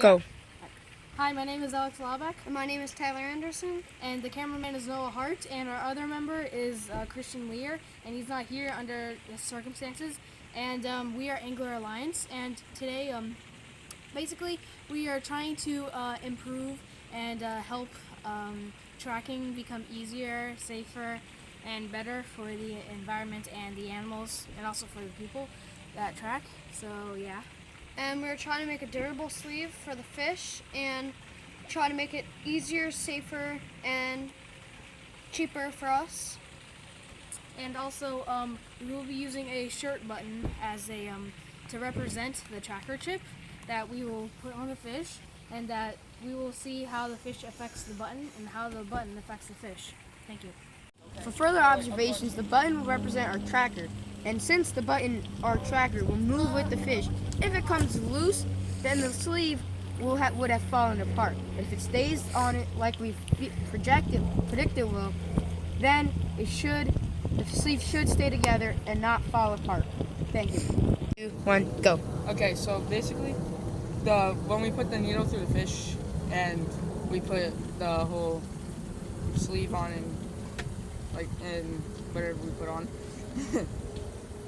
Go. Hi, my name is Alex Laubach. And my name is Tyler Anderson. And the cameraman is Noah Hart. And our other member is Christian Lear. And he's not here under the circumstances. And we are Angler Alliance. And today, basically, we are trying to improve and help tracking become easier, safer, and better for the environment and the animals, and also for the people that track. So, yeah. And we're trying to make a durable sleeve for the fish and try to make it easier, safer, and cheaper for us. And also, we will be using a shirt button as a to represent the tracker chip that we will put on the fish, and that we will see how the fish affects the button and how the button affects the fish. Thank you. For further observations, the button will represent our tracker. And since the button, our tracker, will move with the fish, if it comes loose, then the sleeve would have fallen apart. If it stays on it like we predicted will, then the sleeve should stay together and not fall apart. Thank you. 2, 1, go. Okay, so basically, when we put the needle through the fish and we put the whole sleeve on and whatever we put on,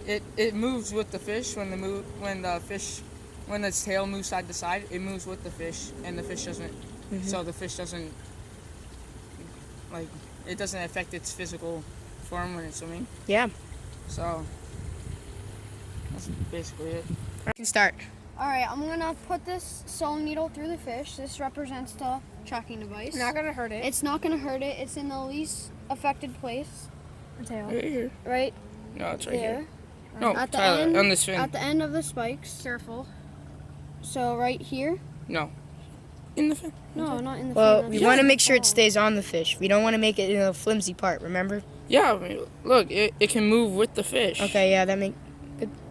it moves with the fish when its tail moves side to side. It moves with the fish, and the fish doesn't. So the fish doesn't it doesn't affect its physical form when it's swimming. Yeah. So that's basically it. You can start. Alright, I'm going to put this sewing needle through the fish. This represents the tracking device. Not gonna hurt it. It's not going to hurt it. It's in the least affected place. The tail. Right here. Right No, it's right there. here. No, At the Tyler, end, on this fin. At the end of the spikes. Careful. So right here. No. In the fin. No, not in the Well, fin. we want to make sure it stays on the fish. We don't want to make it in a flimsy part, remember? Yeah, I mean, look, it can move with the fish. Okay, yeah, that makes...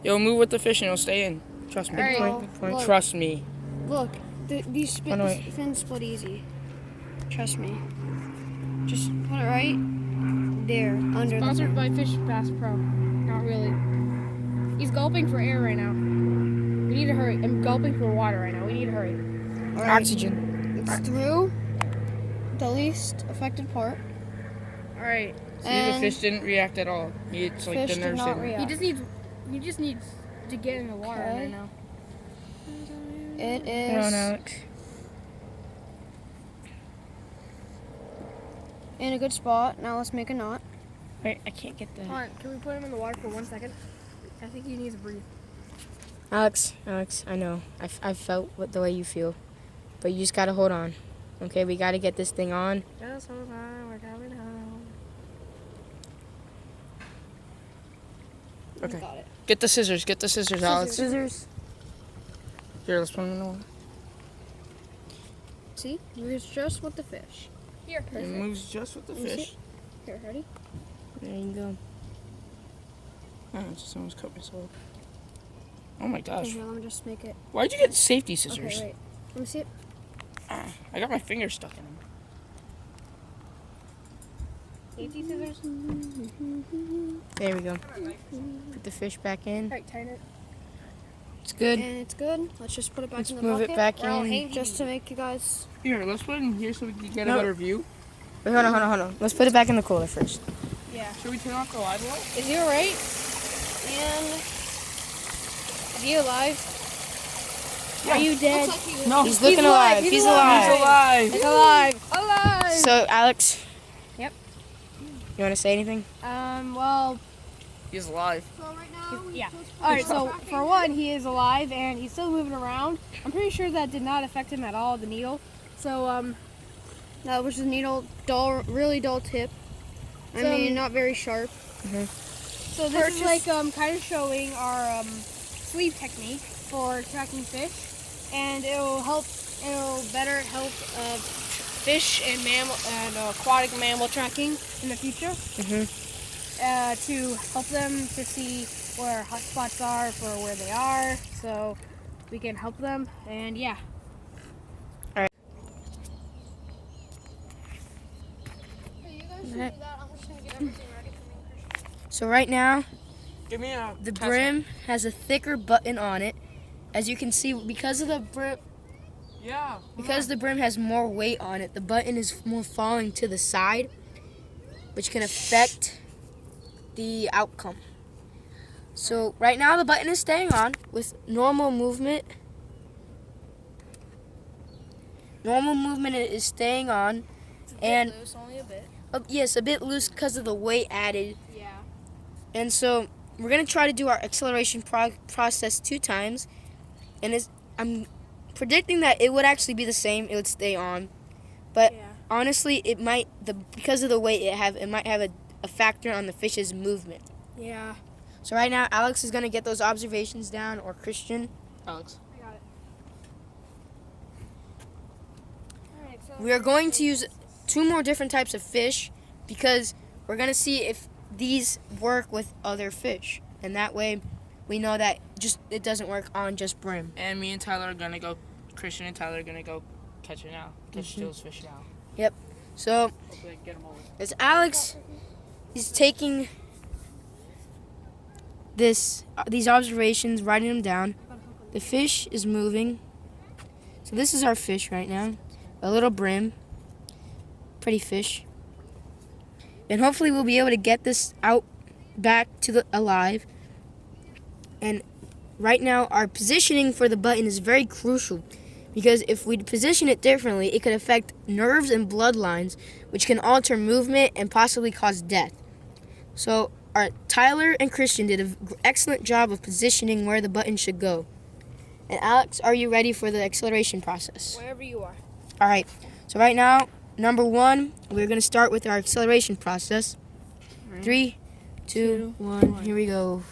It'll move with the fish and it'll stay in. Trust me. Alright, Good point. look. Trust me. Look, these Oh, no, wait. fins split easy. Trust me. Just put it right there, under Sponsored by Fish Bass Pro. Not really. He's gulping for air right now. We need to hurry. I'm gulping for water right now. We need to hurry. Alright, Oxygen. it's through the least affected part. Alright. See, the And fish didn't react at all. It's like fish the did nerves not didn't. react. He just needs to get in the water Okay. right now. It Hold on, is Alex. in a good spot. Now let's make a knot. Wait, I can't get Hold the... on, can we put him in the water for 1 second? I think he needs to breathe. Alex, I know. I felt the way you feel. But you just got to hold on. Okay, we got to get this thing on. Just hold on, we're coming home. Okay. Got it. Get the scissors, Alex. Scissors. Here, let's put them in the water. See? Moves just with the fish. Here. It moves just with the Let me see fish. it. Here, ready? There you go. Oh, it's just almost cut myself. Oh my Okay, gosh. here, let me just make it. Why'd you get safety scissors? Okay, wait. Let me see it. Ah, I got my finger stuck in them. Safety scissors? There we go. Put the fish back in. Alright, tighten it. It's good. And it's good. Let's just put it back Let's in the move bucket. it back We're all in. hanging. Just to make you guys. Here, let's put it in here so we can get No. a better view. Wait, hold on. Let's put it back in the cooler first. Yeah. Should we turn off the live well? Is he alright? And Is he alive? Yeah. Are you dead? looks like he No, He's looking alive. He's alive. He's alive. He's alive! Alive! So, Alex. Yep. You want to say anything? Well, He's alive. So right now, yeah. Alright, so for one, he is alive and he's still moving around. I'm pretty sure that did not affect him at all, the needle. So, that was the needle, dull, really dull tip. I So, mean, not very sharp. so this is like kind of showing our sleeve technique for tracking fish, and it'll better help fish and mammal and aquatic mammal tracking in the future. To help them to see where hotspots are for where they are, so we can help them. And yeah. Okay, you guys should do that. I'm just gonna get everything ready for me. So right now, Give me a the brim has a thicker button on it. As you can see, because of the brim, Yeah. Because the brim has more weight on it, the button is more falling to the side, which can affect the outcome. So right now the button is staying on with normal movement. Normal movement is staying on, and loose, only a bit. yes, a bit loose because of the weight added. Yeah. And so we're gonna try to do our acceleration process 2 times, and I'm predicting that it would actually be the same. It would stay on, but honestly, it might because of the weight it might have a factor on the fish's movement. Yeah. So right now, Alex is gonna get those observations down, or Christian. Alex. I got it. Alright, so We are going to use 2 more different types of fish because we're gonna see if these work with other fish, and that way we know that it doesn't work on just brim. And me and Tyler are gonna go. Christian and Tyler are gonna go catch it now. Catch those fish now. Yep. So Hopefully get them over. as Alex is taking these observations, writing them down, the fish is moving. So this is our fish right now, a little brim, pretty fish. And hopefully we'll be able to get this out back to the alive. And right now our positioning for the button is very crucial, because if we position it differently, it could affect nerves and bloodlines, which can alter movement and possibly cause death. So Tyler and Christian did an excellent job of positioning where the button should go. And Alex, are you ready for the acceleration process? wherever you are. All right. So right now, number 1, we're going to start with our acceleration process. 3, 2, 1. Here we go.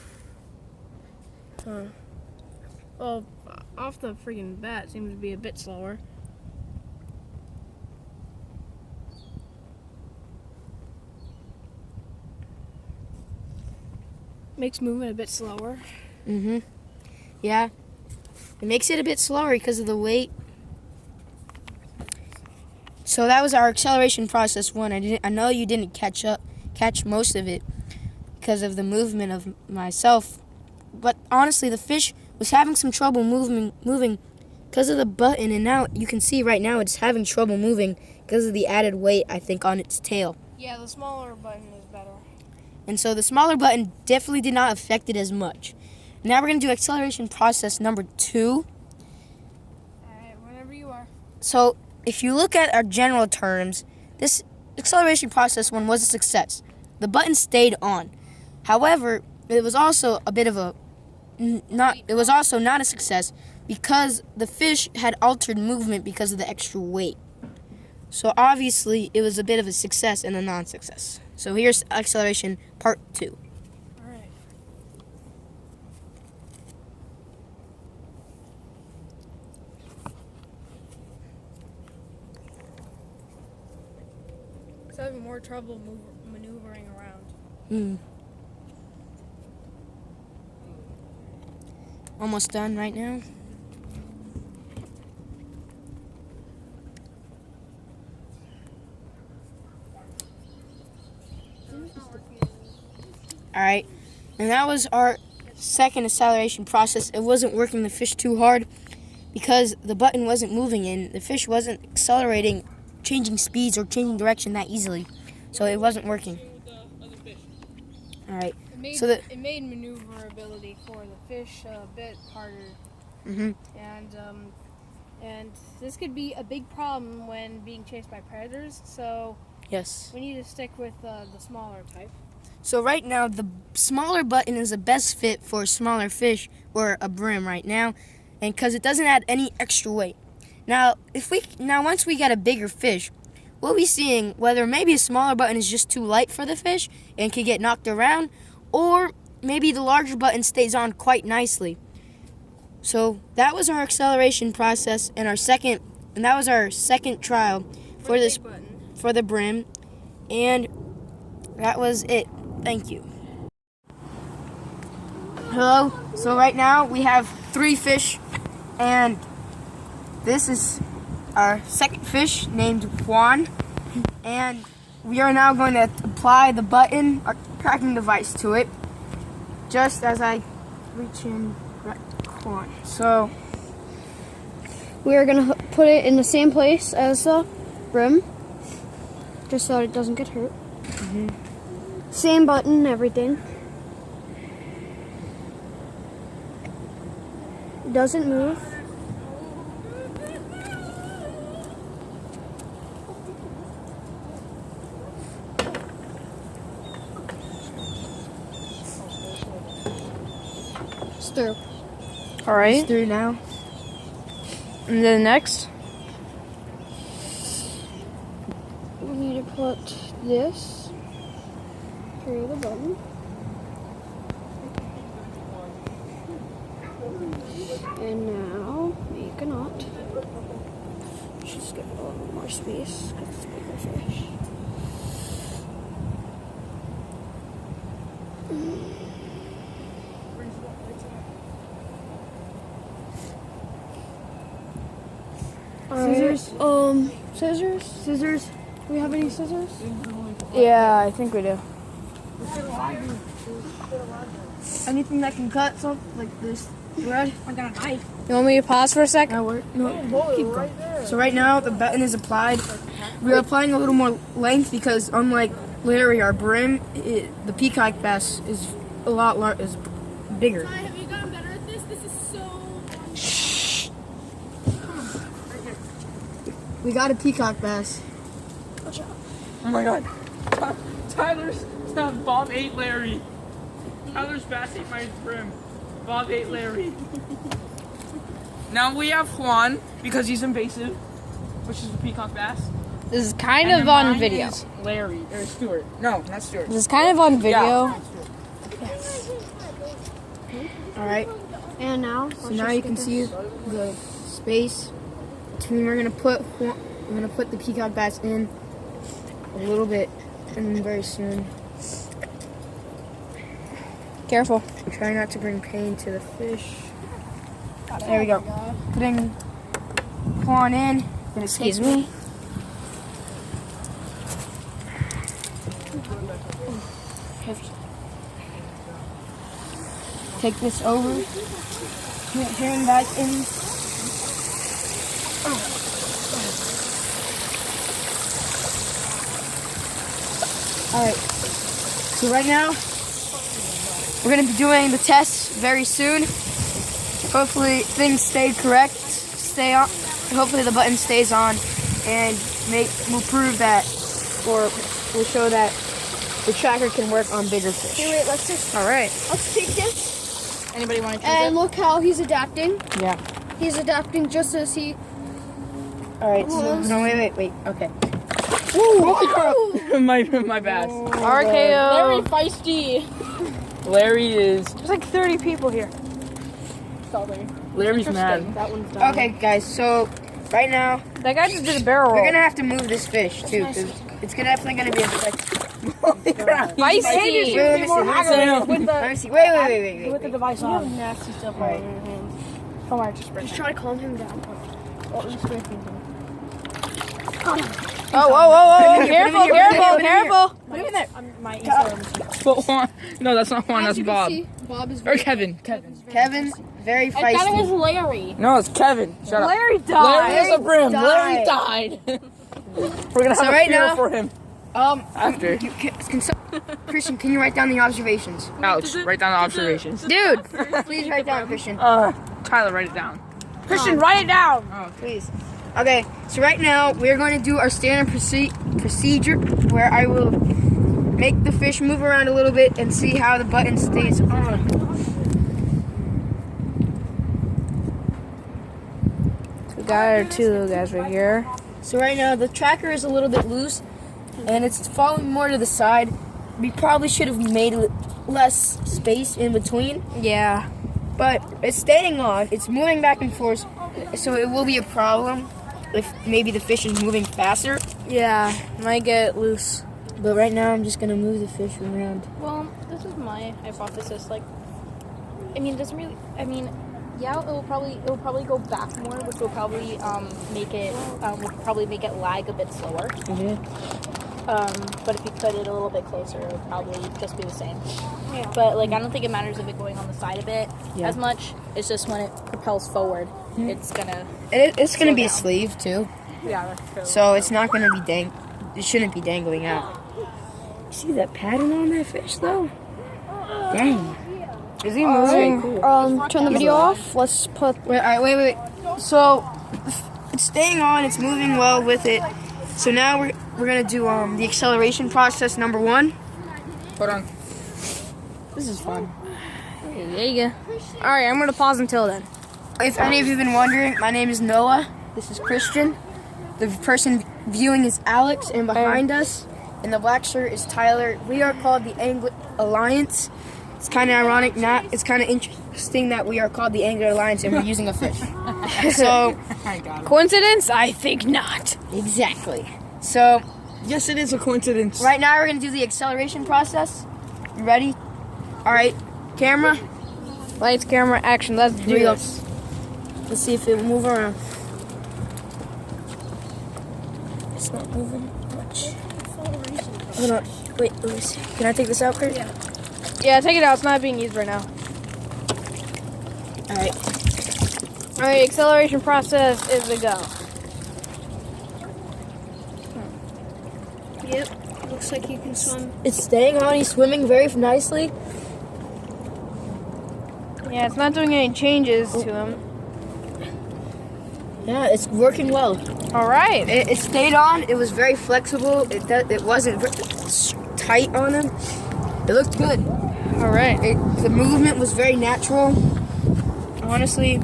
Well, off the freaking bat, seems to be a bit slower. Makes movement a bit slower. Yeah. It makes it a bit slower because of the weight. So that was our acceleration process 1. I know you didn't catch most of it because of the movement of myself. But honestly, the fish was having some trouble moving because of the button, and now you can see right now it's having trouble moving because of the added weight, I think, on its tail. Yeah, the smaller button is better. And so the smaller button definitely did not affect it as much. Now we're going to do acceleration process number 2. Alright, whenever you are. So if you look at our general terms, this acceleration process 1 was a success. The button stayed on. However, it was also a bit of not a success because the fish had altered movement because of the extra weight. So obviously it was a bit of a success and a non-success. So here's acceleration part 2. Alright. It's having more trouble maneuvering around. Almost done right now. Alright, and that was our second acceleration process. It wasn't working the fish too hard because the button wasn't moving and the fish wasn't accelerating, changing speeds or changing direction that easily. So it wasn't working. Alright, It made maneuverability for the fish a bit harder. And this could be a big problem when being chased by predators. So yes. we need to stick with the smaller type. So right now, the smaller button is the best fit for a smaller fish or a brim right now, and because it doesn't add any extra weight. Now, once we get a bigger fish, we'll be seeing whether maybe a smaller button is just too light for the fish and could get knocked around, or maybe the larger button stays on quite nicely. So that was our acceleration process, and that was our second trial for the brim, and that was it. Thank you. Hello. So right now we have 3 fish, and this is our second fish named Juan, and we are now going to apply the button, our tracking device, to it, just as I reach in right Juan. So we are gonna put it in the same place as the brim, just so it doesn't get hurt. Same button and everything. Doesn't move. It's through. All right. It's through now. And then next. We need to put this through the button. And now make a knot. Just give it a little more space because it's a bigger fish. Scissors? Scissors? Scissors? Do we have any scissors? Yeah, I think we do. Anything that can cut something like this thread? I got a knife. You want me to pause for a sec? No, keep going. So right now the button is applied. We're applying a little more length because unlike Larry, our brim, the peacock bass is a lot is bigger. Have you gotten better at this? This is so... We got a peacock bass. Oh my god. Tyler's Bob ate Larry. Tyler's bass ate my brim. Bob ate Larry. Now we have Juan because he's invasive, which is the peacock bass. This is kind And of then on mine video. is Larry or Stuart. No, not Stuart. This is kind of on video. All right. And now, So now you can see the space between. We're gonna put the peacock bass in a little bit, and very soon. Careful. Try not to bring pain to the fish. There we go. Putting Juan in. Excuse me. Take this over. Here and back in. Alright. So right now, we're going to be doing the test very soon. Hopefully things stay correct. Stay on. Hopefully the button stays on, and we'll prove that, or we'll show that the tracker can work on bigger fish. Hey, wait, let's take this. Anybody want to choose And look how he's adapting. Yeah. He's adapting just as he... Alright, so, no, wait. Okay. my bass. RKO. Very feisty. Larry is. There's like 30 people here. Larry's mad. That one's done. Okay, guys, so right now, That guy just did a barrel roll. we're gonna have to move this fish too, because it's definitely gonna be a Feisty. Wait, let me see. Wait. With the device on. Nasty stuff all Right. over your hands. Come on, just break. Just try to calm him down. Oh, Put him in here, careful, put him in here, careful, put him in here. careful. Put him in there. My But Juan. No, that's not Juan. As That's you can Bob. see, Bob is Or very... Kevin. Kevin's very I thought it was feisty. Larry. No, it's Kevin. Shut up. Larry died. Larry is a brim. died. Larry died. We're gonna have So a right funeral now- for him after. Christian, can you write down the observations? Ouch. Write down the observations. Dude, please write down, Christian. Tyler, write it down. Christian, write it down. Please. Okay, so right now we're going to do our standard procedure where I will make the fish move around a little bit and see how the button stays on. We got our two little guys right here. So right now the tracker is a little bit loose and it's falling more to the side. We probably should have made less space in between, Yeah. but it's staying on. It's moving back and forth, so it will be a problem if maybe the fish is moving faster. Yeah, might get loose. But right now I'm just gonna move the fish around. Well, this is my hypothesis. Like, I mean, it doesn't really. I mean, yeah, it'll probably go back more, which will probably make it lag a bit slower. But if you put it a little bit closer, it would probably just be the same. Yeah. But like, I don't think it matters if it going on the side a bit as much. It's just when it propels forward, it's gonna. It's gonna be a sleeve too. Yeah, that's true. So it's not gonna be It shouldn't be dangling out. See that pattern on that fish though? Dang. Is he moving? Turn the video off. Let's put. Wait. So it's staying on. It's moving well with it. So now we're gonna do the acceleration process number 1. Hold on. This is fun. There you go. All right, I'm gonna pause until then. If any of you have been wondering, my name is Noah. This is Christian. The person viewing is Alex, and behind us, in the black shirt, is Tyler. We are called the Angler Alliance. It's kind of ironic, it's kind of interesting that we are called the Angler Alliance and we're using a fish. So, Coincidence? I think not. exactly. So, Yes, it is a coincidence. right now we're gonna do the acceleration process. You ready? All right, camera. Lights, camera, action. Let's Here do we go. this. Let's see if it will move around. It's not moving much. Hold on. Wait, let me see. Can I take this out, Kurt? Yeah, take it out. It's not being used right now. All right. All right, acceleration process is a go. Yep. Looks like you can swim. It's staying on. He's swimming very nicely. Yeah, it's not doing any changes to him. Yeah, it's working well. All right. It stayed on. It was very flexible. It wasn't tight on him. It looked good. All right. The movement was very natural. Honestly,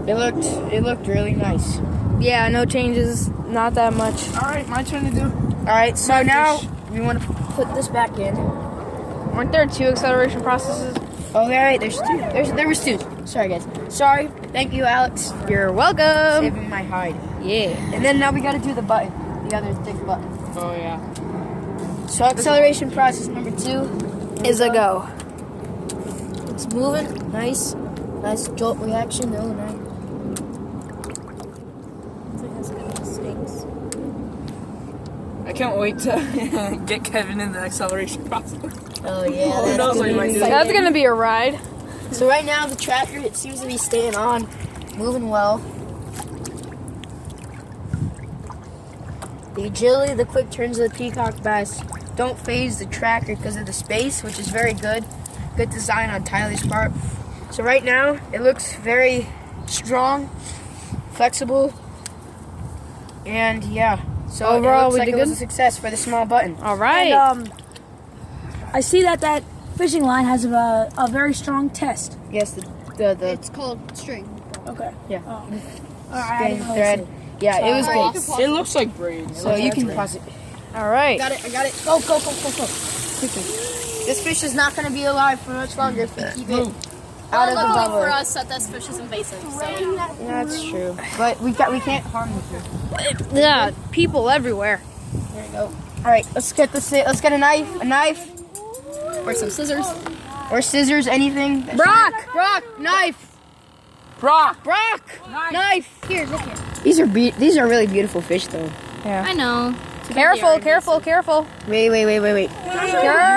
it looked really nice. Yeah, no changes. Not that much. All right, my turn to do. All right, so now we want to put this back in. Weren't there 2 acceleration processes? Oh, all right. There's 2. There was 2. Sorry, guys. Sorry. Thank you, Alex. You're welcome. Saving my hide. Yeah. And then now we got to do the button, the other thick button. Oh yeah. So acceleration process number 2 is a go. It's moving. Nice jolt reaction. Oh, nice. I can't wait to get Kevin in the acceleration process. Oh yeah, Who knows what he might do. That's gonna be a ride. So right now the tracker, it seems to be staying on, moving well. The agility, the quick turns of the peacock bass don't phase the tracker because of the space, which is very good. Good design on Tyler's part. So right now it looks very strong, flexible, and yeah. So Overall, it looks we like did it was good? a success for the small button. All right. And, I see that fishing line has a very strong test. Yes, the It's called string. Okay. yeah. All right. I didn't know thread. Yeah, it was Alright, good. you can It looks like braid. So you can pause it. All right. I got it. Go. Quickly. This fish is not going to be alive for much longer if we keep it out of the bubble. for us that this fish is invasive. So. That's true. But we can't harm the fish. Yeah, people everywhere. There you go. All right, let's get a knife, Or some scissors. or scissors, anything. Brock. Knife. Brock. Knife. Here, look here. These are really beautiful fish though. I know. Careful. Wait. Careful. You look like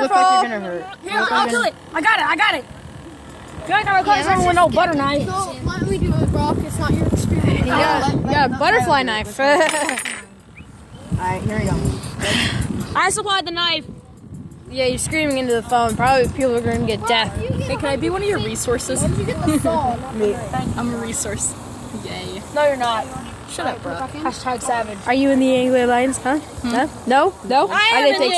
you're gonna hurt. Here, I'll kill it. I got it. You ain't gotta cut someone with no butter knife. So let me do it, Brock. It's not your experience. Yeah, butterfly knife. All right, here we go. I supplied the knife. Yeah, you're screaming into the phone. Probably people are gonna get deaf. Hey, can I be one of your resources? Where did you get the saw? I'm a resource. Yay. No, you're not. Shut up, bro. Hashtag savage. Are you in the Angler Alliance? Huh? No. I didn't think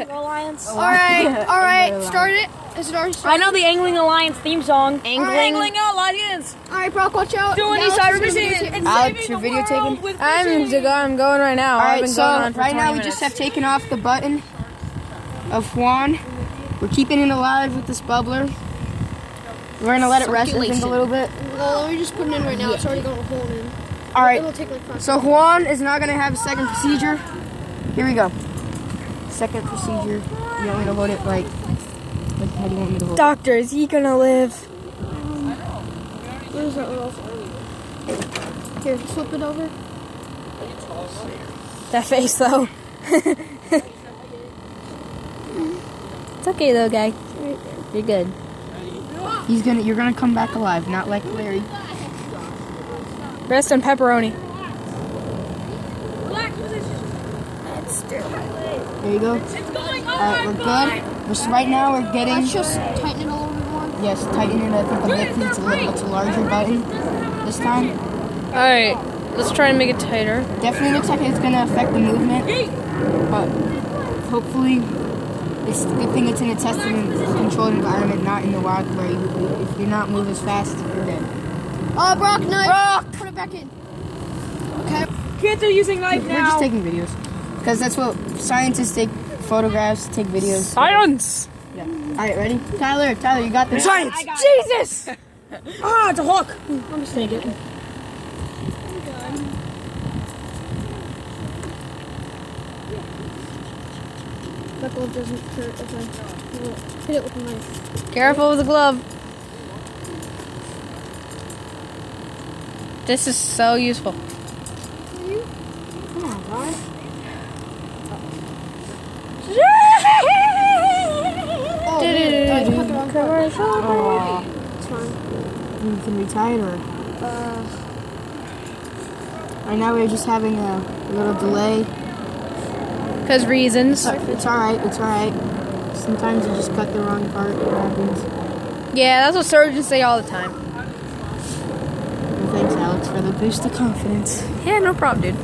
so. Alliance. All right. Start it. Is it already I started? know the Angling Alliance theme song. Angling. Alliance. All right, Brock, watch out. Doing Alex is Ecybermission. gonna videotape. Alex, you're videotaping. I'm going right now. All I've right, been so going on for right now 20 we just minutes. have taken off the button of Juan. We're keeping it alive with this bubbler. We're gonna let it rest, I think, a little bit. Well, let me just put it in right now. It's already got a hole in. All right. It'll take like 5 So Juan is now gonna have a second procedure. Here we go. Second procedure. You want me to hold it like how do you want me to hold it? Doctor, is he gonna live? Where's that little? Here, flip it over. That face though. It's okay though, guy. You're good. You're gonna come back alive, not like Larry. Rest on pepperoni. There you go. Alright, we're good. Right now we're getting. Let's just tighten it a little bit more. Yes, tighten it. I think a bit. It's a larger button this time. Alright, let's try and make it tighter. Definitely looks like it's gonna affect the movement, but hopefully, it's a good thing it's in a tested and controlled environment, not in the wild where if you're not moving as fast, you're dead. Oh, Brock, knife. Brock! Put it back in. Kids are using knife We're just taking videos, because that's what scientists take. Photographs, take videos. Science! Yeah. Alright, ready? Tyler, you got this. Science! Jesus! It's a hook. I'm just take it. That glove doesn't hurt if I hit it with a knife. Careful with the glove. This is so useful. Come on, guys. Oh, man. I cut the wrong part. It's fine. You can retie it, or right now we're just having a little delay. Because reasons. It's alright. It's alright. Sometimes you just cut the wrong part. It happens. Yeah, that's what surgeons say all the time. Well, thanks, Alex, for the boost of confidence. Yeah, no problem, dude.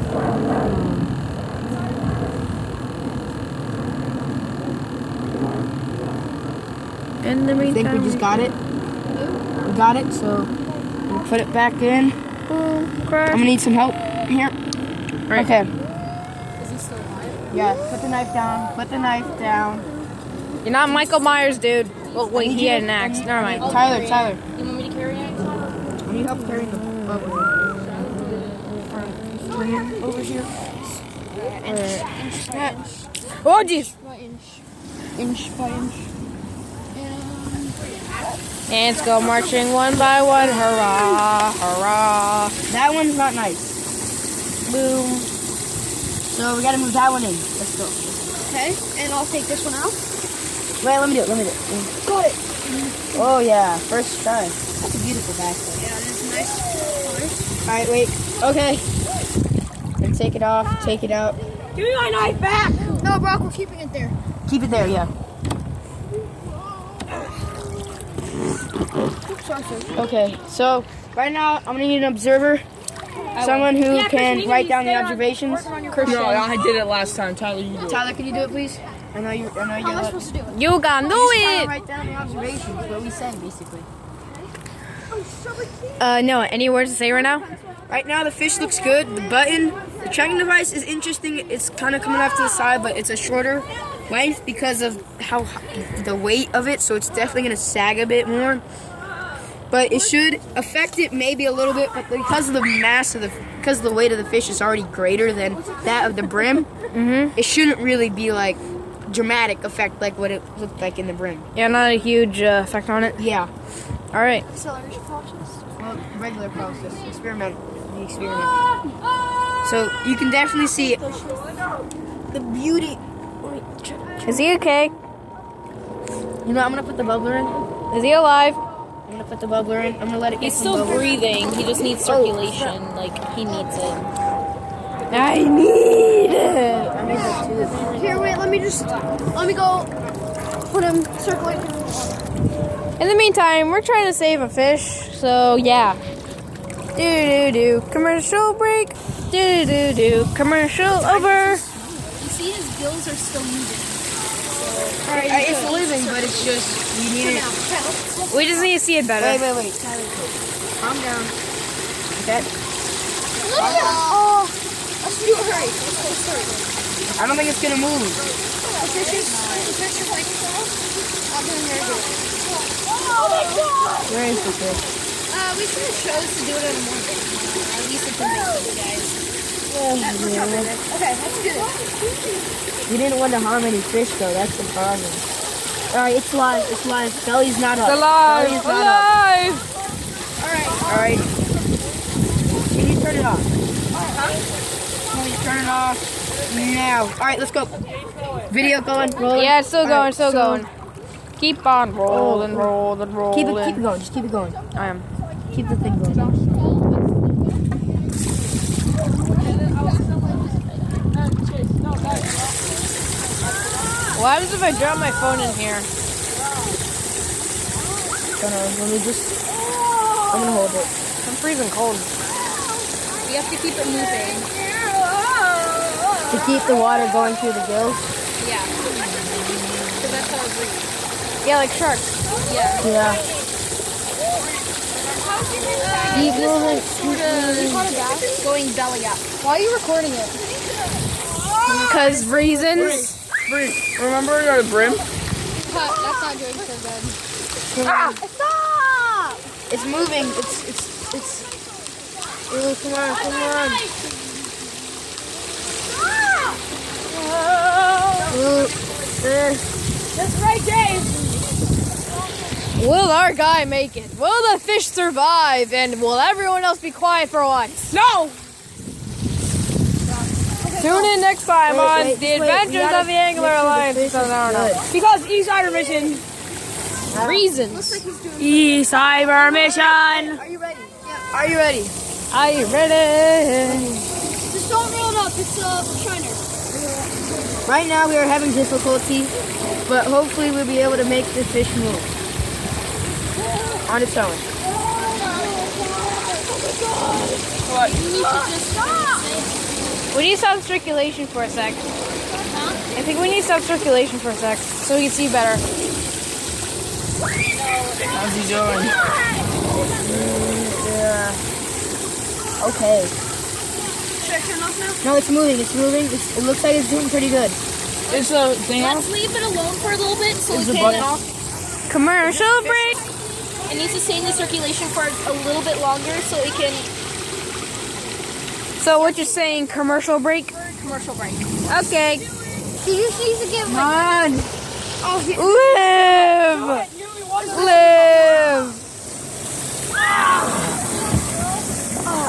In the I meantime, think we just got it. We got it, so we'll put it back in. boom, I'm crash. gonna need some help here. Right. Okay. Is he still alive? Yeah, put the knife down. Put the knife down. You're not Michael Myers, dude. Well, wait, I need he you had to- an axe. I need- Never mind. Tyler. You want me to carry it? I need help carrying the bubble. Bring it over here. Inch by inch. Oh, jeez. By inch. Inch by inch. Ants go marching one by one. Hurrah, hurrah. That one's not nice. Boom. So we gotta move that one in. Let's go. Okay, and I'll take this one out. Wait, let me do it. Got it. Oh yeah, first try. That's a beautiful backpack. Yeah, it's nice. Alright, wait. Okay. And take it off, take it out. Give me my knife back! No, Brock, we're keeping it there. Keep it there, yeah. Okay, so right now I'm gonna need an observer. Someone who can write down the observations. Christian. No, I did it last time. Tyler, you do it. Tyler, can you do it, please? I know you. How am I supposed to do it? You gonna do it. Write down the observations. What we said, basically. No, any words to say right now? Right now, the fish looks good. The button, the tracking device is interesting. It's kind of coming off to the side, but it's a shorter length because of how the weight of it. So it's definitely gonna sag a bit more. But it should affect it maybe a little bit, but because of the mass of because the weight of the fish is already greater than that of the brim, it shouldn't really be like dramatic effect like what it looked like in the brim. Yeah, not a huge effect on it. Yeah. All right. Acceleration process. Well, regular process, experiment. So you can definitely see the beauty. Is he okay? You know, I'm gonna put the bubbler in. Is he alive? I'm gonna put the bubbler in. I'm gonna let it get He's some still bubbles. breathing. He just needs circulation. Like, he needs it. I need it. I made that too. Here, wait, let me go put him circling. In the meantime, we're trying to save a fish. So, yeah. Do. Commercial break. Do. Commercial over. You see his gills are still moving. It's living, but it's just you need it. We just need to see it better. Wait. Tyler, calm down. Okay. Oh, let's do it. Hurry. Let's hurry. I don't think it's gonna move. The fish is like, not doing very good. Where is the fish? We should have chose to do it in the morning. At least it can make those guys. Okay, let's do this. We didn't want to harm any fish though. That's the problem. All right, it's live. Belly's not up. Belly's not Alive! up. All right. Can you turn it off? we turn it off now. All right, let's go. Video going, rolling. Yeah, it's still All going, right, still so- going. Keep on rolling, rolling, rolling. Keep it going. Just keep it going. I am. Keep the thing going. What happens if I drop my phone in here? Let me just. I'm gonna hold it. I'm freezing cold. You have to keep it moving. To keep the water going through the gills. Yeah. Because that's how I breathe. Yeah, like sharks. Yeah. Yeah. Keep moving. Going belly up. Why are you recording it? Because reasons. Bree, remember your brim? That's not doing so good. Stop! It's moving. It's. Oh, come on. That's right, Dave. Will our guy make it? Will the fish survive? And will everyone else be quiet for once? No! Tune in next time on wait, The just wait. We Adventures gotta of the Angler make sure the Alliance. fish is good. Because Ecybermission. Reasons. Ecybermission. Are you ready? Yeah. Are you ready? Are you ready? Just don't roll it up. It's shiner. Right now we are having difficulty, but hopefully we'll be able to make the fish move on its own. We need to stop circulation for a sec. I think we need to stop circulation for a sec so we can see better. How's he doing? Yeah. Okay. No, it's moving. It looks like it's doing pretty good. Is the thing off? Let's leave it alone for a little bit so Is we the can. button off? Commercial break. It needs to stay in the circulation for a little bit longer so it can. So what you're saying, commercial break? Commercial break. Okay. He just needs to get Come on. Live! Live!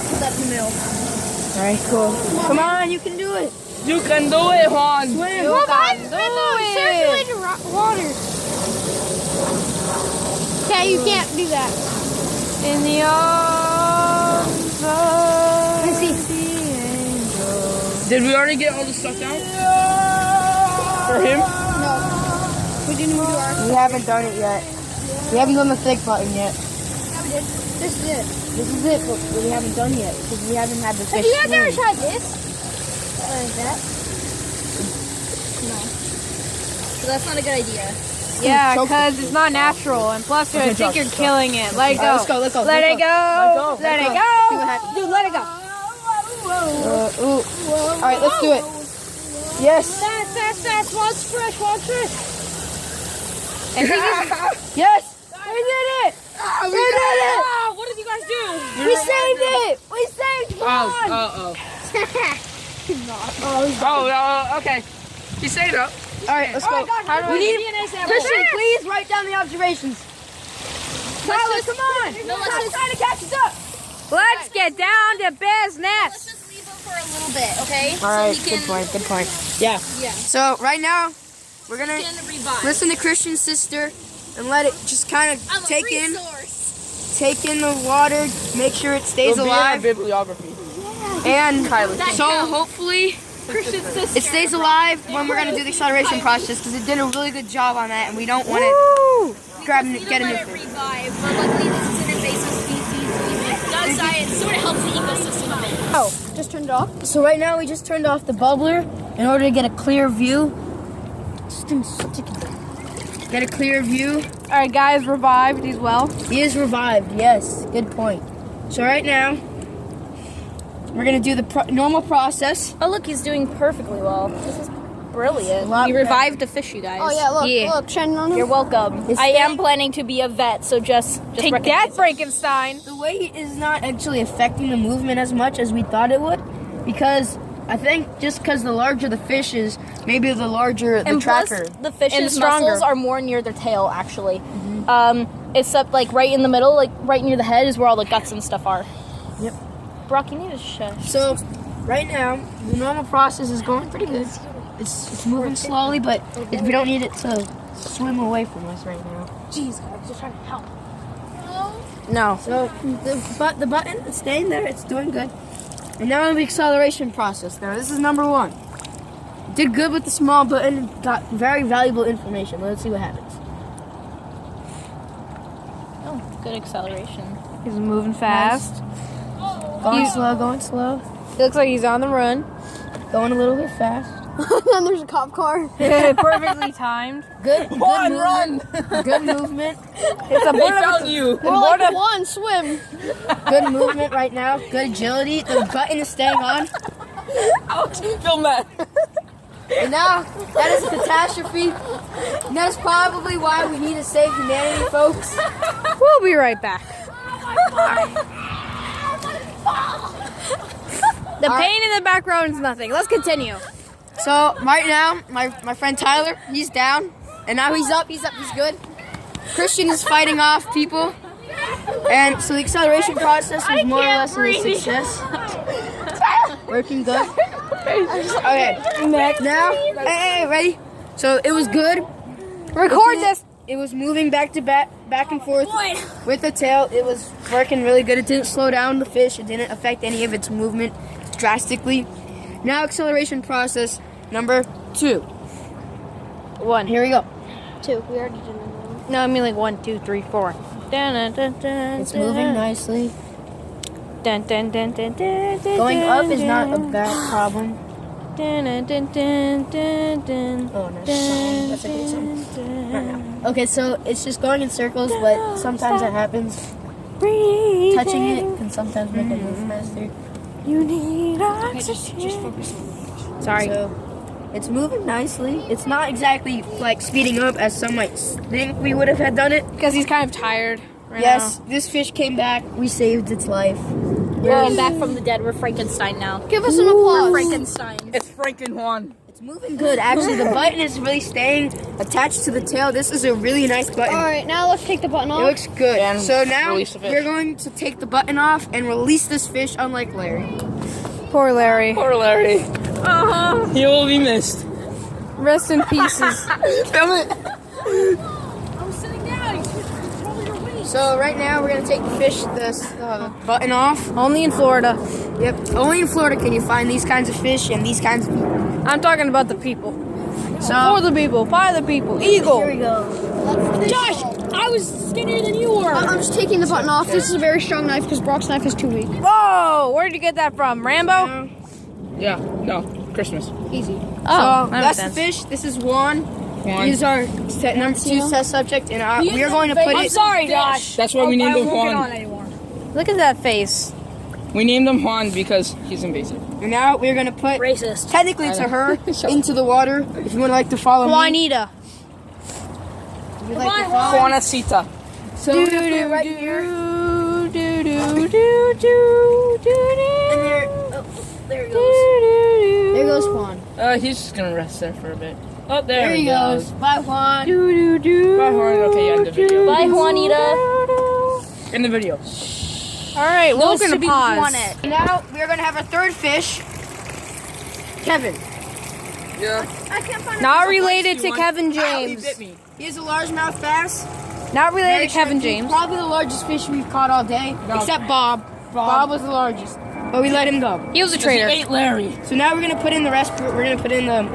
put that in the middle. All right, cool. Come on, you can do it. You can do it, Juan. You can do it! Circulating water. Okay, you can't do that. In the arms of the angel. Did we already get all the stuff down? For him? We didn't even do our. We haven't done it yet. We haven't done the thick button yet. This is it. This is it, but we haven't done yet because we haven't had the fish. Have you guys ever swim. tried this? Like that? So that's not a good idea. Yeah, Choke because it's not natural, and plus I Okay, think Josh, you're let's go. killing it. Let it go. Alright, let's go, let's go, Let let's it go. go. Let Let go. it See what go. happens. Dude, let it go. Ooh. All right, let's do it. Yes. Fast. Watch fresh. Yes. We did it. We did it. What did you guys do? We saved it. We saved one. Oh, okay. He stayed up. All right, let's go. How do We I need DNA sample? Christian, please write down the observations. Tyler, come on. let's trying to catch us up. Let's get down to Let's business. just leave him for a little bit, okay? All right, So he can, good point. Yeah. So right now, we're gonna can revive. listen to Christian's sister and let it just kind of I'm a take in the water, make sure it stays It'll be in our alive, bibliography. and Kylie. so hopefully it stays alive when we're gonna do the acceleration process because it did a really good job on that, and we don't want to get a new fish. revive, but luckily this is an invasive species. It does die, it sort of helps the ecosystem a bit. Oh, just turned it off. So right now we just turned off the bubbler in order to get a clear view. Get a clear view. All right, guys, revived. He's well. He is revived. Yes, good point. So right now we're gonna do the normal process. Oh, look, he's doing perfectly well. This is brilliant. lot We better. revived a fish, you guys. Oh yeah, look, Yeah. look, shining on him. You're welcome. It's I am staying- planning to be a vet, so just Take recognize that, it. Frankenstein. The weight is not actually affecting the movement as much as we thought it would, because I think just because the larger the fish is, maybe the larger the And plus, tracker. the fish's And stronger. muscles are more near their tail, actually. It's up like right in the middle, like right near the head is where all the guts and stuff are. Yep. Brock, you need to shush. So right now, the normal process is going pretty good. It's moving slowly, but we don't need it to swim away from us right now. Jeez, I was just trying to help. No. So the button is staying there. It's doing good. And now the acceleration process. Now this is number 1. Did good with the small button. Got very valuable information. Let's see what happens. Oh, good acceleration. He's moving fast. Going slow. Going slow. He looks like he's on the run. Going a little bit fast. And there's a cop car. Perfectly timed. Good movement. Good movement. It's a They found you. More like one swim. Good movement right now. Good agility. The button is staying on. Alex, film that. And now, that is a catastrophe. And that's probably why we need to save humanity, folks. We'll be right back. The pain in the background is nothing. Let's continue. So, right now, my friend Tyler, he's down. And now he's up, he's good. Christian is fighting off people. And so the acceleration process was more or less a success. Working good. Okay, next. Now, hey, ready? So it was good. Record this. It was moving back and forth with the tail. It was working really good. It didn't slow down the fish. It didn't affect any of its movement drastically. Now acceleration process number 2. 1. Here we go. 2. We already did number 1. No, I mean like 1, 2, 3, 4. It's moving nicely. Dun, dun, dun, dun, dun, dun, Going up is dun, not a bad problem. dun, dun, dun, dun, dun, dun, Oh, nice song. That's a good song. Okay, so it's just going in circles, but sometimes that happens. Touching it can sometimes make it move faster. You need Just oxygen. focus on it. Sorry. So, it's moving nicely. It's not exactly like speeding up as some might think we would have had done it. Because he's kind of tired right Yes, this fish came back. We saved its life. We're getting back from the dead. We're Frankenstein now. Give us an applause. Frankenstein. It's Franken Juan. It's moving good. Actually, the button is really staying attached to the tail. This is a really nice button. Alright, now let's take the button It off. looks good. And So now release the fish. we're going to take the button off and release this fish, unlike Larry. now. Poor Larry. Poor Larry. Uh-huh. He will be missed. Rest in pieces. Film it. So right now we're gonna take the fish, the button off. Only in Florida. Yep. Only in Florida can you find these kinds of fish and these kinds of people. I'm talking about the people. So For the people, by the people. here Eagle. we go. Josh, I was skinnier than you were. I'm just taking the button off. This is a very strong knife because Brock's knife is too weak. Whoa! Where did you get that from? Rambo? Yeah, no, Christmas. Easy. Oh, So that that's makes the sense. fish. This is Juan. Juan. He's our number 2 test subject, and we are going to put I'm it. sorry, Josh. That's why we named him Juan. anymore. Look at that face. We named him Juan because he's invasive. And now we're gonna put Racist. technically to her into the water. If you would like to follow me, Juanita. if you'd like to follow. Juanacita. So we're gonna put it right here. Do, do, do, do, do, do, And there it goes. There goes Juan. He's just gonna rest there for a bit. Oh, There he goes. Bye, Juan. do, do, do. Bye, Juan. Okay, end the video. Bye, Juanita. In the video. All right, we're Those gonna should be pause. Juanet. Now we're gonna have our third fish, Kevin. Yeah. I can't find Not related to Juan. Kevin Ow, he James. bit me. He is a largemouth bass. Not Very related to Kevin tricky. James. Probably the largest fish we've caught all day, No. except Bob. Bob was the largest, but we let him go. He was a He traitor. ate Larry. So now we're gonna put in the rest. We're gonna put in the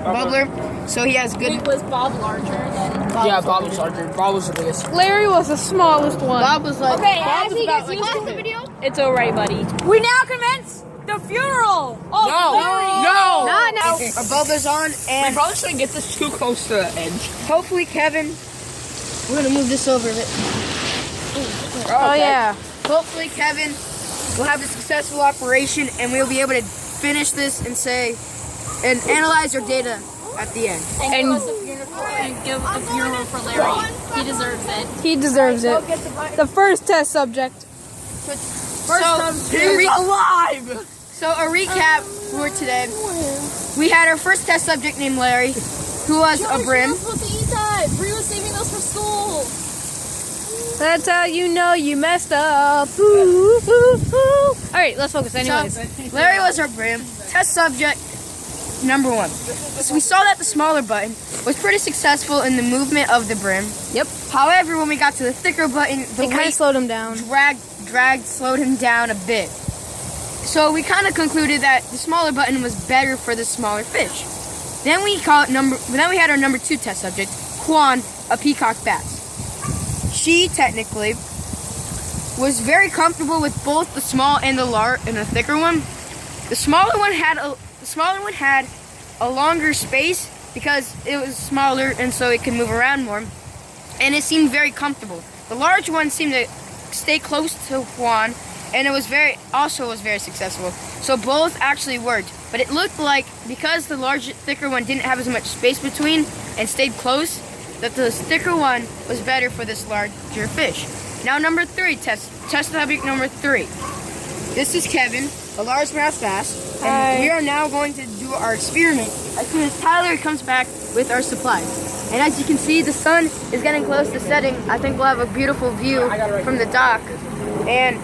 bubbler, so he has good. Wait, was Bob larger than? Yeah, Bob was larger. Bob was the biggest. Larry was the smallest one. Bob was like. Okay, Bob as was he about gets like used to this the big. video. It's alright, buddy. We now commence the funeral. Oh, No! Not now. Our bubbler's on, We and probably shouldn't get this too close to the edge. hopefully Kevin. We're gonna move this over a bit. Oh yeah. Hopefully Kevin will have a successful operation, and we'll be able to finish this and say and analyze our data at the end. And give us a funeral and give a funeral for Larry. He deserves it. He deserves it. The first test subject. He's alive! So a recap for today. We had our first test subject named Larry, who was a brim. Supposed to eat that. Bree was saving those for school. That's how you know you messed up. Ooh, ooh, ooh. All right, let's focus. Anyways, So, Larry was our brim. Test subject number 1. So we saw that the smaller button was pretty successful in the movement of the brim. Yep. However, when we got to the thicker button, the it kind weight of slowed him down. slowed him down a bit. So we kind of concluded that the smaller button was better for the smaller fish. Then we had our number 2 test subject, Juan, a peacock bass. She technically was very comfortable with both the small and the thicker one. The smaller one had a longer space because it was smaller and so it could move around more, and it seemed very comfortable. The large one seemed to stay close to Juan, and it was very successful. So both actually worked, but it looked like because the thicker one didn't have as much space between and stayed close, that the thicker one was better for this larger fish. Now number 3, test subject number 3. This is Kevin, a largemouth bass, and we are now going to do our experiment as soon as Tyler comes back with our supplies. And as you can see, the sun is getting close to setting. I think we'll have a beautiful view from the dock, and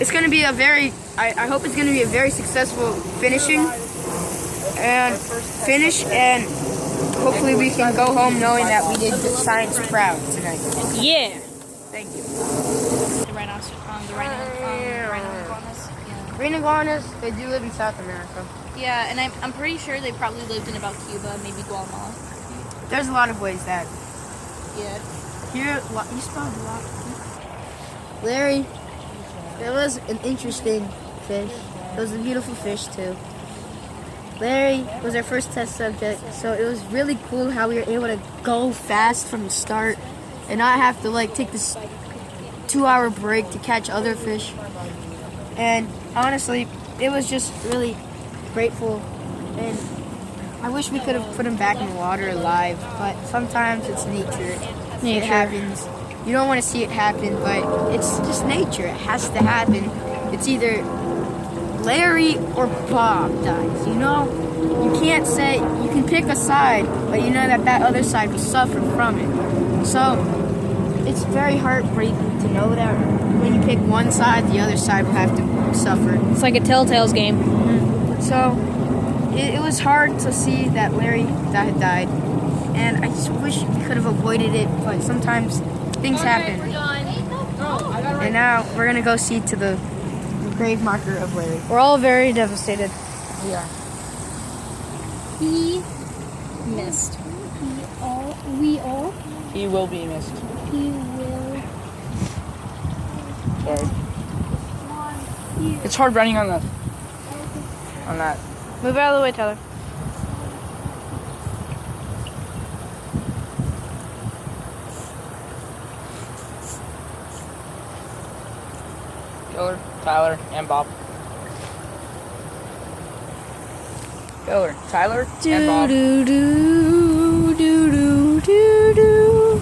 it's going to be I hope it's going to be a very successful finish, and hopefully we can go home knowing that we did science proud tonight. Yeah. Thank you. The rhino iguanas. Green iguanas, they do live in South America. Yeah, and I'm pretty sure they probably lived in about Cuba, maybe Guatemala. There's a lot of ways that. Yeah. Here, you spelled a lot. Larry, it was an interesting fish. It was a beautiful fish too. Larry was our first test subject, so it was really cool how we were able to go fast from the start and not have to take this 2-hour break to catch other fish. And honestly, it was just really grateful, and I wish we could have put him back in the water alive, but sometimes it's nature. It happens. You don't want to see it happen, but it's just nature. It has to happen. It's either Larry or Bob dies, you know? You can't say, you can pick a side, but you know that other side will suffer from it. So, it's very heartbreaking to know that when you pick one side, the other side will have to suffer. It's like a Telltale's game. Mm-hmm. So, it was hard to see that Larry had died, and I just wish we could have avoided it, but sometimes things happen. And now we're going to go see to the grave marker of Larry. We're all very devastated. We are. He missed. We all. He will be missed. He will. Sorry. It's hard running on that. Move out of the way, Tyler. Killer, Tyler, and Bob. Killer, Tyler, and Bob. Do do do do do do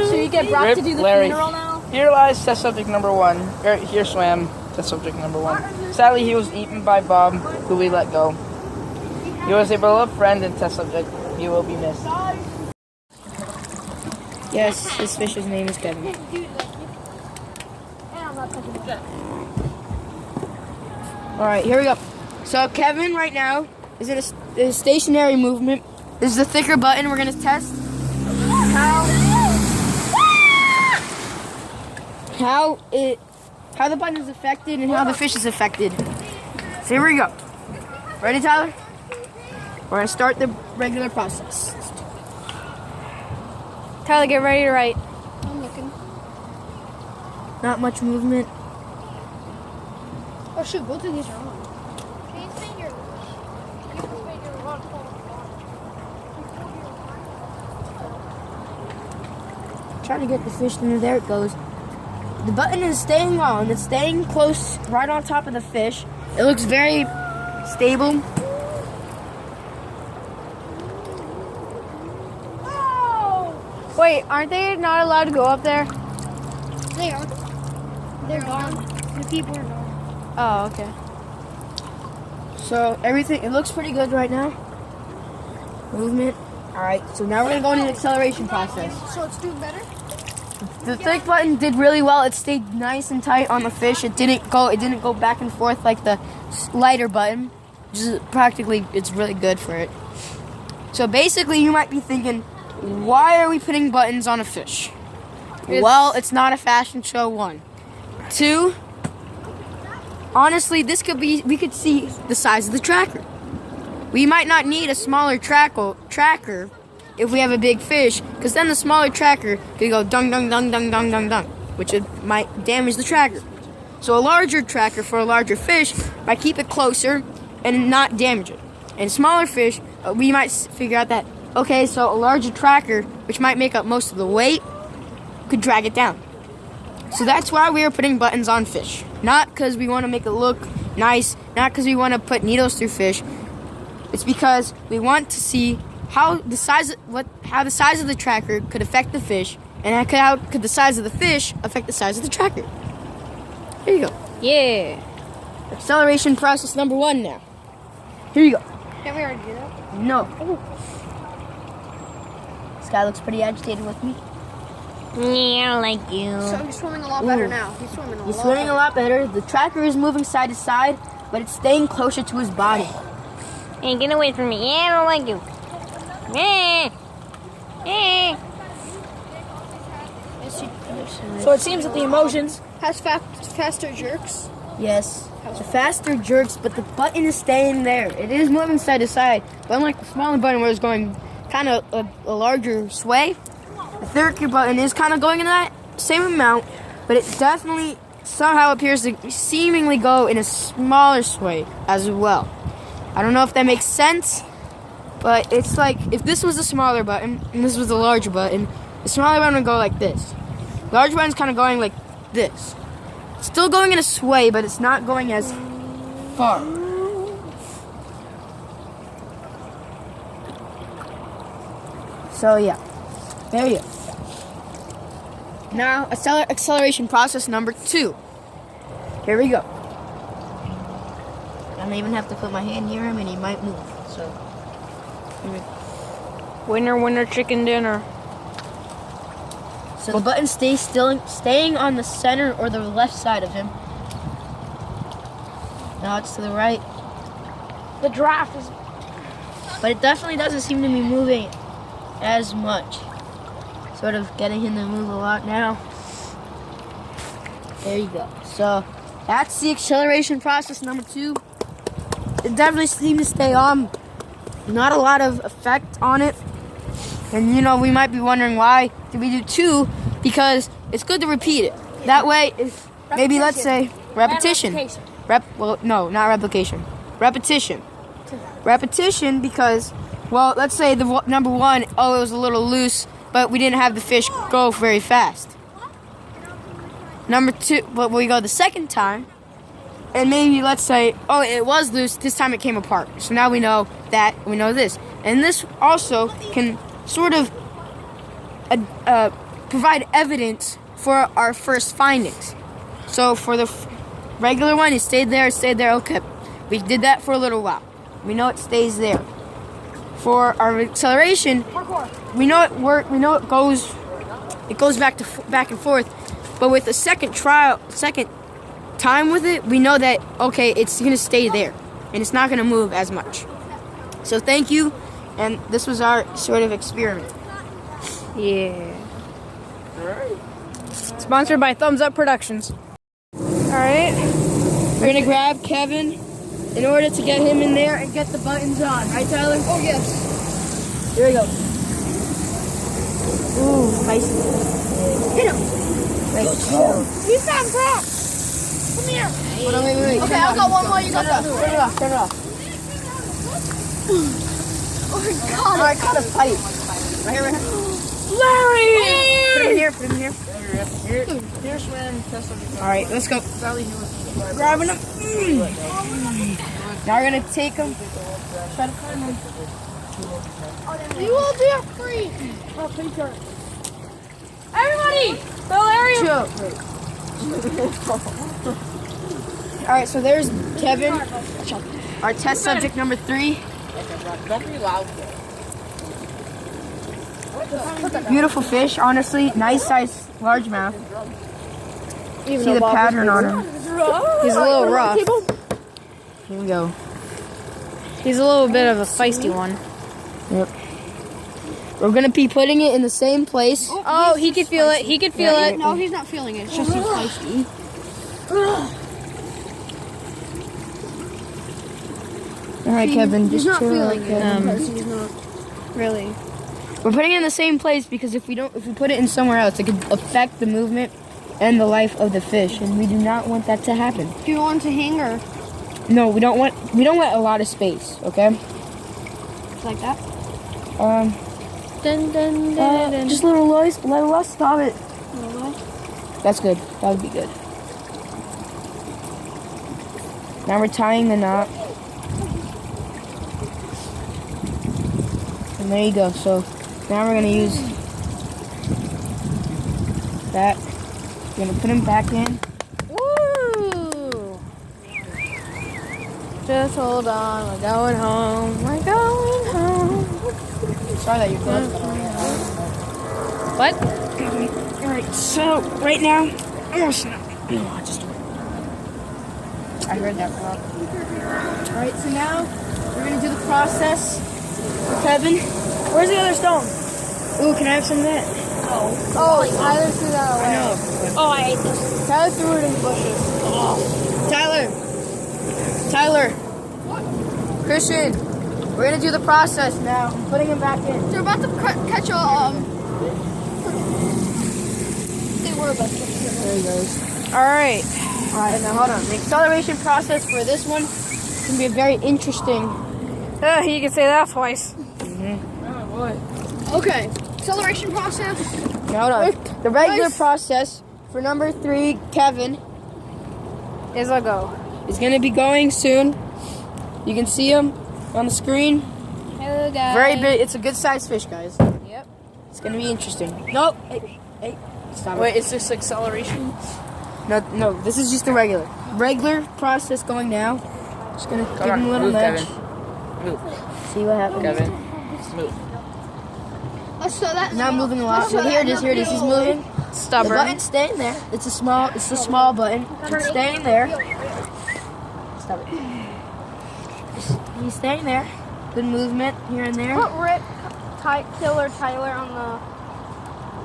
So you get Brock to do the Larry. funeral now? Here lies test subject number 1. Here swam test subject number 1. Sadly, he was eaten by Bob, who we let go. He was a beloved friend and test subject. He will be missed. Yes, this fish's name is Kevin. Alright, here we go. So Kevin right now is in a stationary movement. This is the thicker button we're going to test. How the button is affected and how the fish is affected. So here we go. Ready, Tyler? We're going to start the regular process. Tyler, get ready to write. I'm looking. Not much movement. Oh shoot, both of these are on. Trying to get the fish in there. There it goes. The button is staying on. It's staying close, right on top of the fish. It looks very stable. Wait, aren't they not allowed to go up there? They are. They're gone. The people are gone. Oh, okay. So everything, it looks pretty good right now. movement. All right, so now we're gonna go into the acceleration process. So it's doing better? The thick button did really well. It stayed nice and tight on the fish. It didn't go back and forth like the lighter button. Just practically, it's really good for it. So basically, you might be thinking, why are we putting buttons on a fish? Well, it's not a fashion show, 1. 2, honestly, we could see the size of the tracker. We might not need a smaller tracker if we have a big fish, because then the smaller tracker could go dung, dung, dung, dung, dung, dung, dung, which might damage the tracker. So a larger tracker for a larger fish might keep it closer and not damage it. And smaller fish, we might figure out that, okay, so a larger tracker, which might make up most of the weight, could drag it down. So that's why we are putting buttons on fish. Not because we want to make it look nice, not because we want to put needles through fish. It's because we want to see how the size of the tracker could affect the fish, and how could the size of the fish affect the size of the tracker. Here you go. Yeah. Acceleration process number 1 now. Here you go. Can we already do that? No. This guy looks pretty agitated with me. Yeah, I like you. So he's swimming a lot better now. He's swimming He's swimming a lot better. The tracker is moving side to side, but it's staying closer to his body. Hey, get away from me. Yeah, I don't like you. Yeah. Yeah. So it seems that the emotions. Has faster jerks. Yes, the faster jerks, but the button is staying there. It is moving side to side, but unlike the smaller button where it's going kind of a larger sway, the thicker button is kind of going in that same amount, but it definitely somehow appears to seemingly go in a smaller sway as well. I don't know if that makes sense, but it's like if this was a smaller button and this was a larger button, the smaller button would go like this. The larger button's kind of going like this. It's still going in a sway, but it's not going as far. So yeah, there you go. Now, acceleration process number 2. Here we go. I don't even have to put my hand near him and he might move. So, here we go. Winner, winner, chicken dinner. So the button stays staying on the center or the left side of him. Now it's to the right. The draft is. But it definitely doesn't seem to be moving as much. Sort of getting him to move a lot now. There you go. So that's the acceleration process number 2. It definitely seems to stay on. Not a lot of effect on it. And we might be wondering why did we do 2? Because it's good to repeat it. That way, if maybe let's say repetition. No, not replication. Repetition. Repetition because, well, let's say the number 1, it was a little loose, but we didn't have the fish go very fast. Number 2, but we go the second time, and maybe let's say, it was loose, this time it came apart. So now we know that, we know this. And this also can sort of provide evidence for our first findings. So for the regular one, it stayed there, okay. We did that for a little while. We know it stays there. For our acceleration, we know it works. We know it goes back and forth. But with the second time with it, we know that it's gonna stay there, and it's not gonna move as much. So thank you, and this was our sort of experiment. Yeah. Sponsored by Thumbs Up Productions. Alright. We're gonna grab Kevin in order to get him in there and get the buttons on, right, Tyler? Oh, yes. Here we go. Ooh, nice. Hit him. He's not wrong. Come here. Hold on, wait. Okay, I'll go one more. You go. Turn it off. Oh, my God. Alright, cut a pipe. Right here. Larry! Put him here. Here's when Tesla. Alright, let's go. Grabbing him. Now we're gonna take him. Try to find him. You will be free. Oh, please don't. Everybody! Go Larry! Alright, so there's Kevin. Our test subject number 3. Don't be loud. Beautiful fish, honestly. Nice size largemouth. Even See the pattern on him. He's a little rough. Here we go. He's a little bit of a feisty one. Yep. We're gonna be putting it in the same place. Oh, he could feel it. He could feel it. No, he's not feeling it. It's just he's feisty. All right, Kevin, He's just not chill. feeling it Kevin. because he's not really. We're putting it in the same place because if we put it in somewhere else, it could affect the movement and the life of the fish, and we do not want that to happen. Do you want to hang or No, we don't want a lot of space. Okay. like that? Dun, dun, dun, dun. Just a little less. Little less. Stop it. That's good. That would be good. Now we're tying the knot. And there you go. So now we're gonna use that. We're gonna put him back in. Woo! Just hold on. We're going home. We're going home. Sorry that your gloves got on. What? Alright, so right now, almost not. I heard that pop. Alright, so now we're gonna do the process for Kevin. Where's the other stone? Ooh, can I have some of that? Oh, Tyler threw that away. I know. Oh, I ate this. Tyler threw it in the bushes. Tyler. Christian, we're gonna do the process now. I'm putting him back in. They're about to catch a They were about to catch There he goes. All right. Alright, now hold on. The acceleration process for this one can be very interesting. You can say that twice. Okay, acceleration process. Now hold on. The regular process for number 3, Kevin, Is a go. is gonna be going soon. You can see him on the screen. Hello, guys. Very big. It's a good sized fish, guys. Yep. It's gonna be interesting. Nope. Hey, stop Wait, it. is this acceleration? No. This is just the regular process going now. Just gonna give him a little move, nudge. Kevin. Move, See what happens. Kevin. Move. Let's throw that. Not moving a lot. So here it is. He's moving. The Stubborn. button's staying there. It's a small button. It's staying there. Stop it. He's staying there. Good movement here and there. Put Killer Tyler on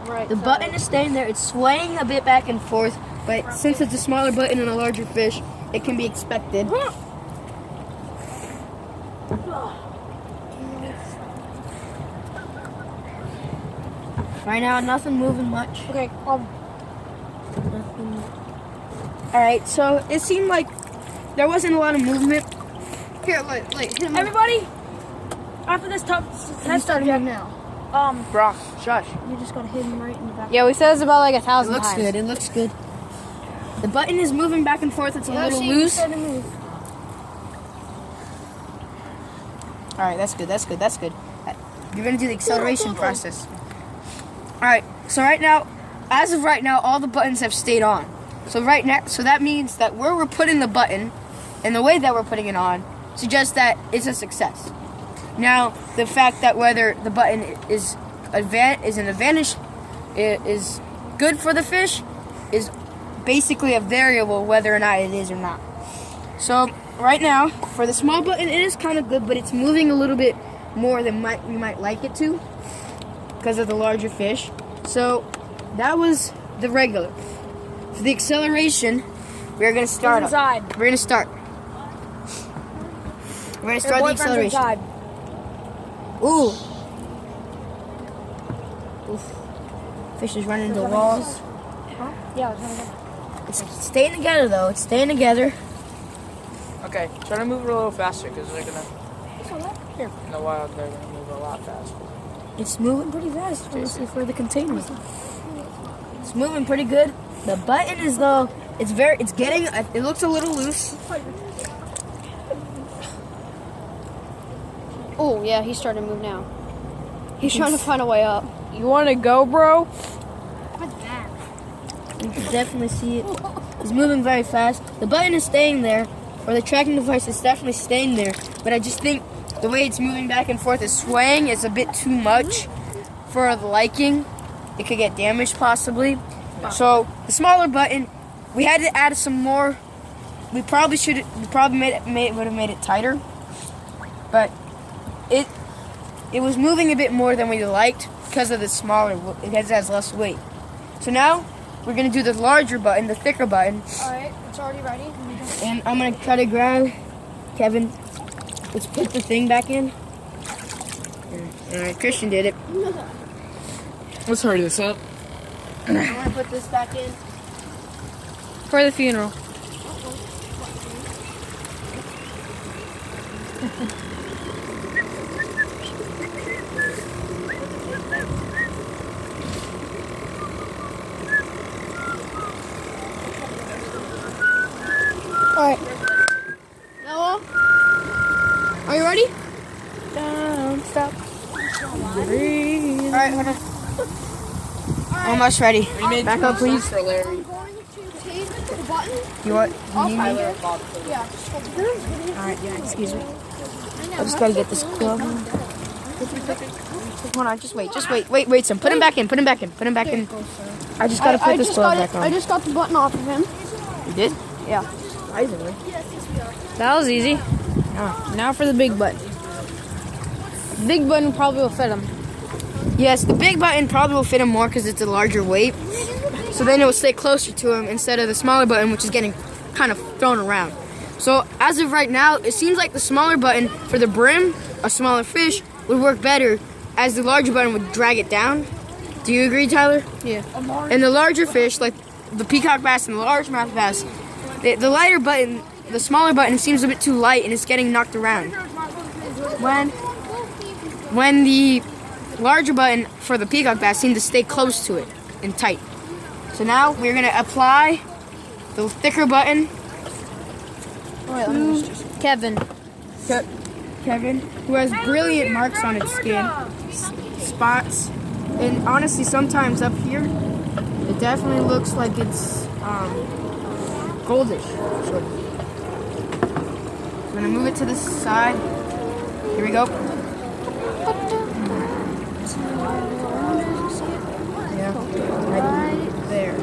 the right. The button is staying there. It's swaying a bit back and forth, but since it's a smaller button and a larger fish, it can be expected. Right now, nothing moving much. Okay, Nothing. All right, so it seemed like there wasn't a lot of movement. Here, like hit him. everybody, after this tough test subject, now. Brock, shush. You just gotta hit him right in the back. Yeah, we said this about like 1,000 It looks times. good. It looks good. The button is moving back and forth. It's a little loose. All right, that's good. You're gonna do the acceleration process. All right. So as of right now, all the buttons have stayed on. So that means that where we're putting the button, and the way that we're putting it on, suggests that it's a success. Now, the fact that whether the button is an advantage, is good for the fish, is basically a variable whether or not it is or not. So right now, for the small button, it is kind of good, but it's moving a little bit more than we might like it to because of the larger fish. So that was the regular. For the acceleration, we're gonna start. inside. We're gonna start. We're gonna start the acceleration. Inside. Ooh. Oof. Fish is running into walls. Yeah, It's staying together though. It's staying together. Okay, try to move it a little faster because they're gonna. In the wild, they're gonna move a lot faster. It's moving pretty fast, honestly, for the container. It's moving pretty good. The button is though. It looks a little loose. Oh yeah, he's starting to move now. He's trying to find a way up. You want to go, bro? You can definitely see it. It's moving very fast. The button is staying there, or the tracking device is definitely staying there. But I just think the way it's moving back and forth is swaying is a bit too much for the liking. It could get damaged possibly. So the smaller button, we had to add some more. We probably would have made it tighter, but it was moving a bit more than we liked because of the smaller. It has less weight. So now we're gonna do the larger button, the thicker button. All right, it's already ready. And I'm gonna try to grab Kevin. Let's put the thing back in. All right, Christian did it. Let's hurry this up. I'm gonna put this back in. For the funeral. All right. Noah, are you ready? Don't stop. All right, hold on. Almost ready. Back up, please. I'm going to take the button You want? off You my need me? here. Yeah, just hold it. All right, yeah. Excuse me. I just gotta get this glove. Hold on, just wait. Wait, son. Put him back in. Put him back in. I just gotta put this glove back I on. just got the button off of him. You did? Yeah. Surprisingly. That was easy. Oh. Now for the big button. Big button probably will fit him. Yes, the big button probably will fit him more because it's a larger weight. So then it will stay closer to him instead of the smaller button, which is getting kind of thrown around. So as of right now, it seems like the smaller button for the brim, a smaller fish, would work better as the larger button would drag it down. Do you agree, Tyler? Yeah. And the larger fish, like the peacock bass and the largemouth bass, the lighter button, the smaller button seems a bit too light and it's getting knocked around. When the larger button for the peacock bass seemed to stay close to it and tight. So now we're gonna apply the thicker button. Kevin. Kevin, who has brilliant marks on its skin, spots, and honestly, sometimes up here, it definitely looks like it's goldish. So I'm gonna move it to the side. Here we go. Yeah, right there.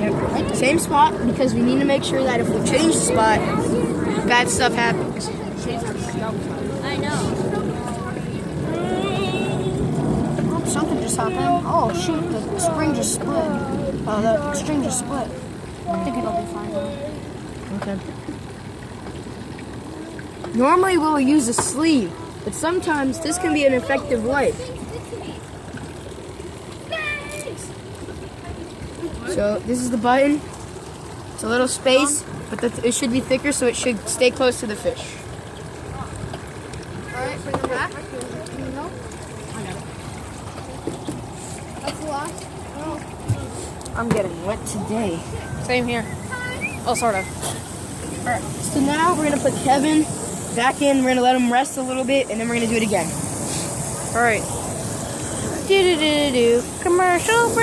Yep. Same spot because we need to make sure that if we change the spot, bad stuff happens. I know. Oh, something just happened. Oh shoot, the spring just split. The string just split. I think it'll be fine though. Okay. Normally we'll use a sleeve, but sometimes this can be an effective way. So this is the button. It's a little space, but it should be thicker so it should stay close to the fish. Alright, bring it back. No. That's the last. Oh. I'm getting wet today. Same here. Oh, sort of. Alright, so now we're gonna put Kevin back in. We're gonna let him rest a little bit, and then we're gonna do it again. All right. Do commercial break.